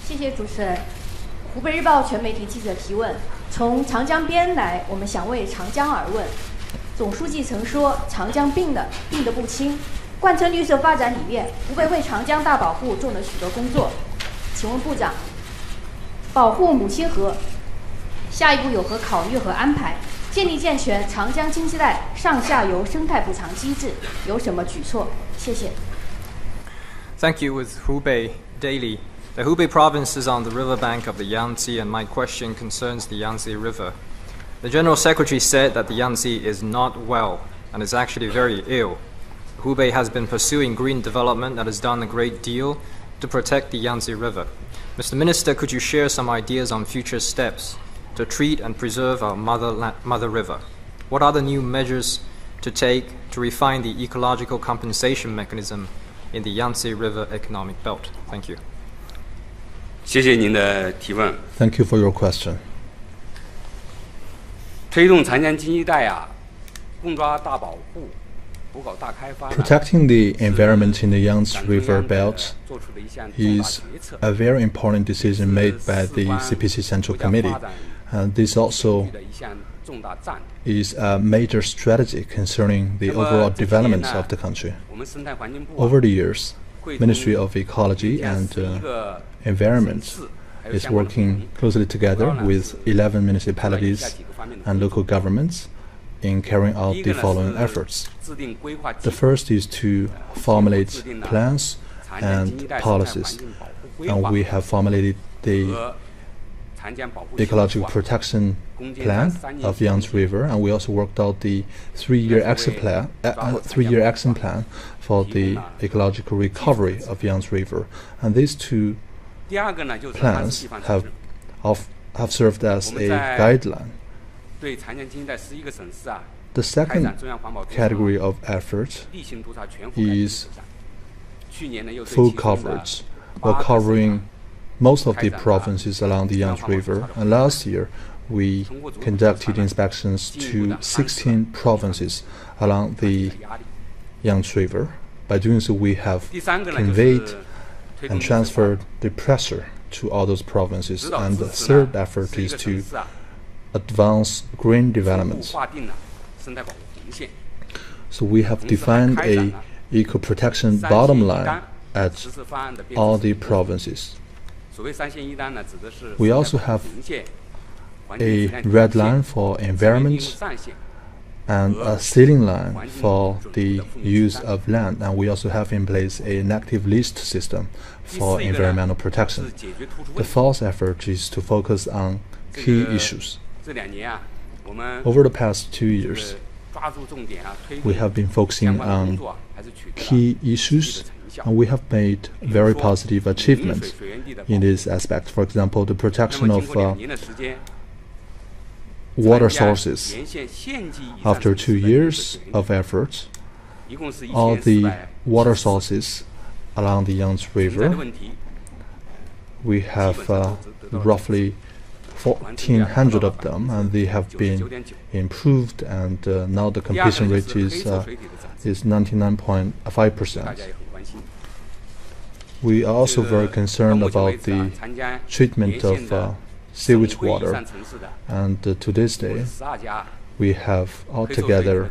谢谢主持人。湖北日报全媒体记者提问：从长江边来，我们想为长江而问。总书记曾说，长江病得不轻。贯彻绿色发展理念，湖北为长江大保护做了许多工作。请问部长，保护母亲河，下一步有何考虑和安排？建立健全长江经济带上下游生态补偿机制有什么举措？谢谢。Thank you. With Hubei Daily. The Hubei province is on the riverbank of the Yangtze, and my question concerns the Yangtze River. The General Secretary said that the Yangtze is not well and is actually very ill. Hubei has been pursuing green development that has done a great deal to protect the Yangtze River. Mr. Minister, could you share some ideas on future steps to treat and preserve our mother river? What are the new measures to take to refine the ecological compensation mechanism in the Yangtze River economic belt? Thank you. 谢谢您的提问。 Thank you for your question. 推动长江经济带共抓大保护，不搞大开发。 Protecting the environment in the Yangtze River belt is a very important decision made by the CPC Central Committee, and this also is a major strategy concerning the overall development of the country. Over the years, Ministry of Ecology and Environment is working closely together with 11 municipalities and local governments in carrying out the following efforts. The first is to formulate plans and policies, and we have formulated the ecological protection plan of Yangtze River, and we also worked out the three-year action plan for the ecological recovery of Yangtze River. And these two plans have served as a guideline. The second category of effort is full coverage. We're covering most of the provinces along the Yangtze River, and last year we conducted inspections to 16 provinces along the Yangtze River. By doing so, we have conveyed and transferred the pressure to all those provinces. And the third effort is to advance green development. So we have defined a eco-protection bottom line at all the provinces. We also have a red line for environment and a ceiling line for the use of land, and we also have in place a negative list system for environmental protection. The fourth effort is to focus on key issues. Over the past 2 years, we have been focusing on key issues, and we have made very positive achievements in this aspect. For example, the protection of water sources. After 2 years of efforts, all the water sources along the Yangtze River, we have roughly 1,400 of them, and they have been improved, and now the completion rate is 99.5%. We are also very concerned about the treatment of sewage water, and to this day we have altogether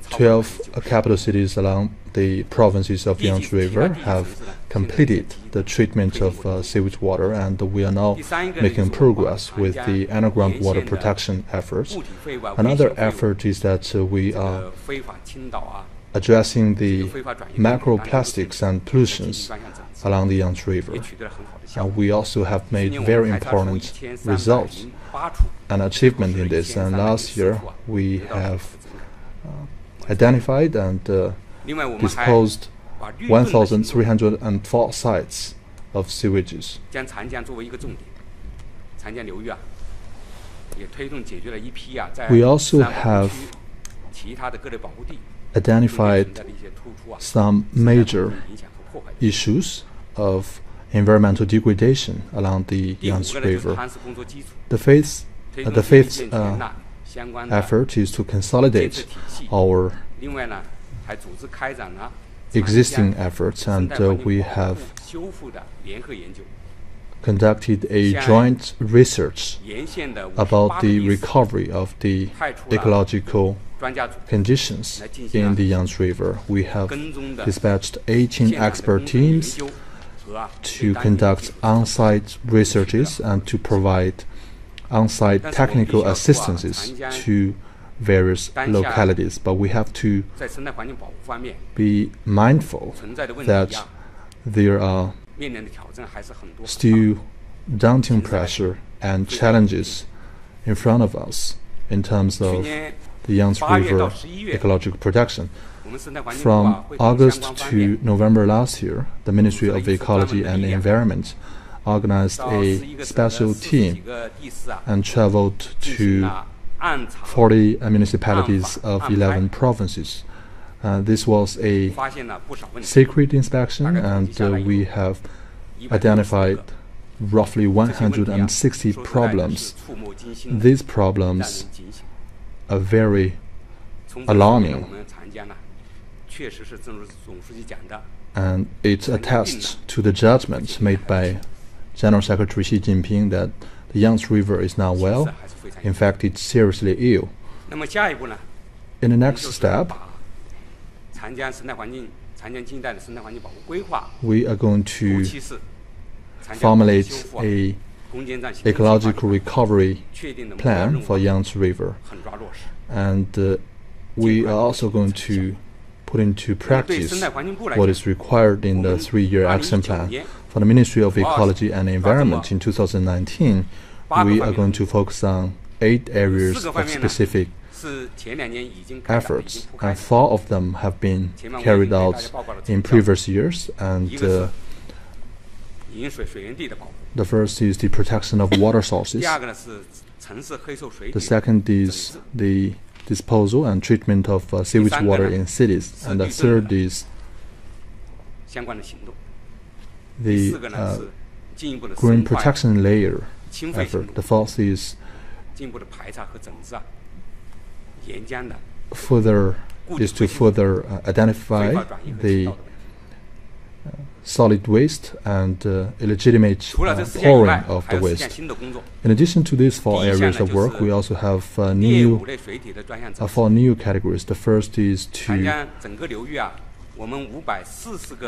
12 capital cities along the provinces of Yangtze River have completed the treatment of sewage water, and we are now making progress with the underground water protection efforts. Another effort is that we are addressing the microplastics and pollutions along the Yangtze River. And we also have made very important results and achievement in this. And last year we have identified and disposed 1,304 sites of sewages. We also have identified some major issues of environmental degradation along the Yangtze River. The fifth effort is to consolidate our existing efforts, and we have conducted a joint research about the recovery of the ecological conditions in the Yangtze River. We have dispatched 18 expert teams to conduct on-site researches and to provide on-site technical assistances to various localities. But we have to be mindful that there are still daunting pressure and challenges in front of us in terms of the Yangtze River ecological protection. From August to November last year, the Ministry of Ecology and Environment organized a special team and traveled to 40 municipalities of 11 provinces. This was a secret inspection, and we have identified roughly 160 problems. These problems are very alarming, and it attests to the judgment made by General Secretary Xi Jinping that the Yangtze River is not well. In fact, it's seriously ill. In the next step, we are going to formulate a ecological recovery plan for Yangtze River, and we are also going to put into practice what is required in the 3-year action plan. For the Ministry of Ecology and Environment in 2019, we are going to focus on 8 areas of specific efforts, and 4 of them have been carried out in previous years. And the first is the protection of water sources. The second is the disposal and treatment of sewage water in cities. And the third is the green protection layer effort. The fourth is to further identify the solid waste and illegitimate pouring of the waste. In addition to these 4 areas of work, we also have 4 new categories. The first is to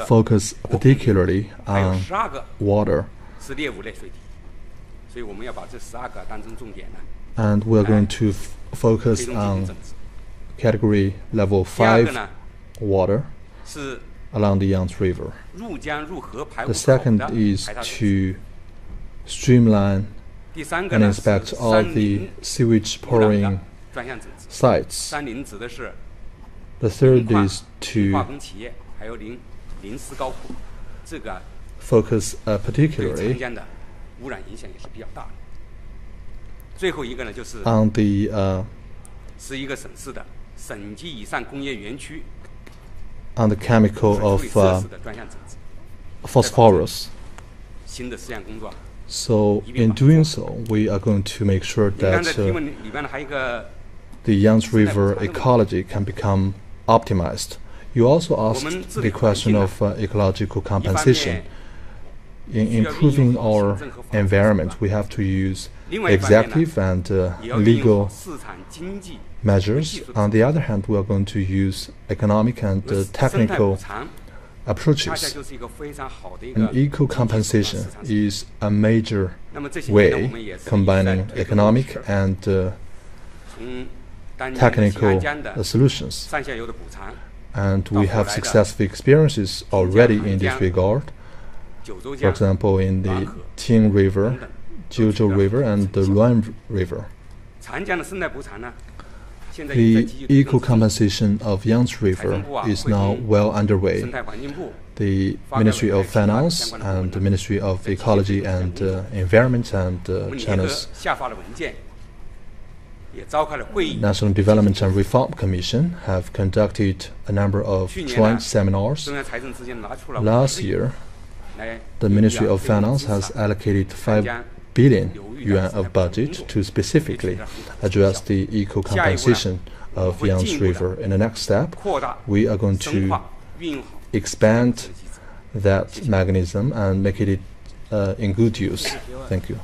focus particularly on water, and we are going to focus on category level 5 water along the Yangtze River. The second is to streamline and inspect all the sewage pouring sites. The third is to focus particularly on the chemical of phosphorus. So in doing so, we are going to make sure that the Yangtze River ecology can become optimized. You also asked the question of ecological compensation. In improving our environment, we have to use executive and legal measures. On the other hand, we are going to use economic and technical approaches. And eco-compensation is a major way combining economic and technical solutions. And we have successful experiences already in this regard. For example, in the Ting River, Jiuzhou River, and the Luan River. The eco-compensation of Yangtze River is now well underway. The Ministry of Finance and the Ministry of Ecology and Environment and China's National Development and Reform Commission have conducted a number of joint seminars. Last year, the Ministry of Finance has allocated 5 billion yuan of budget to specifically address the eco-compensation of Yangtze River. In the next step, we are going to expand that mechanism and make it in good use. Thank you.